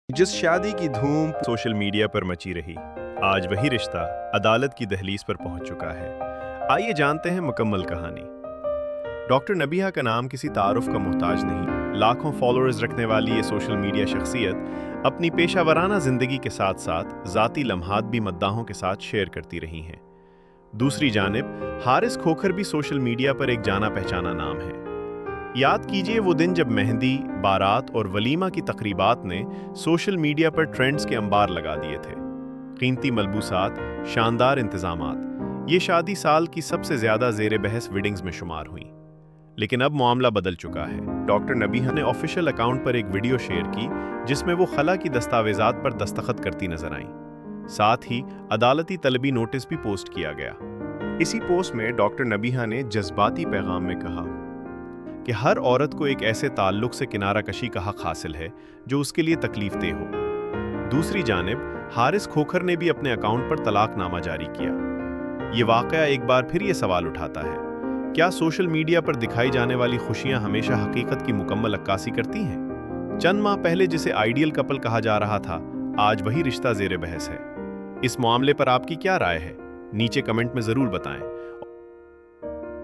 जिस शादी की धूम सोशल मीडिया पर मची रही, आज वही रिश्ता अदालत की दहलीज पर पहुंच चुका है। आइए जानते हैं मुकम्मल कहानी। डॉक्टर नबीहा का नाम किसी तारुफ का मोहताज नहीं। लाखों फॉलोअर्स रखने वाली ये सोशल मीडिया शख्सियत अपनी पेशावराना जिंदगी के साथ साथ ज़ाती लम्हात भी मद्दाहों के साथ शेयर करती रही हैं। दूसरी जानिब हारिस खोखर भी सोशल मीडिया पर एक जाना पहचाना नाम है। याद कीजिए वो दिन जब मेहंदी, बारात और वलीमा की तकरीबात ने सोशल मीडिया पर ट्रेंड्स के अंबार लगा दिए थे। कीमती मलबूसात, शानदार इंतजामात, ये शादी साल की सबसे ज्यादा जेर बहस वेडिंग्स में शुमार हुई। लेकिन अब मामला बदल चुका है। डॉक्टर नबीहा ने ऑफिशियल अकाउंट पर एक वीडियो शेयर की जिसमें वो खला की दस्तावेजात पर दस्तखत करती नजर आईं। साथ ही अदालती तलबी नोटिस भी पोस्ट किया गया। इसी पोस्ट में डॉक्टर नबीहा ने जज्बाती पैगाम में कहा कि हर औरत को एक ऐसे ताल्लुक से किनारा कशी का हक हासिल है जो उसके लिए तकलीफ दे हो। दूसरी जानिब हारिस खोखर ने भी अपने अकाउंट पर तलाकनामा जारी किया। ये वाकया एक बार फिर ये सवाल उठाता है, क्या सोशल मीडिया पर दिखाई जाने वाली खुशियां हमेशा हकीकत की मुकम्मल अक्कासी करती हैं? चंद माह पहले जिसे आइडियल कपल कहा जा रहा था, आज वही रिश्ता जेर बहस है। इस मामले पर आपकी क्या राय है? नीचे कमेंट में जरूर बताएं।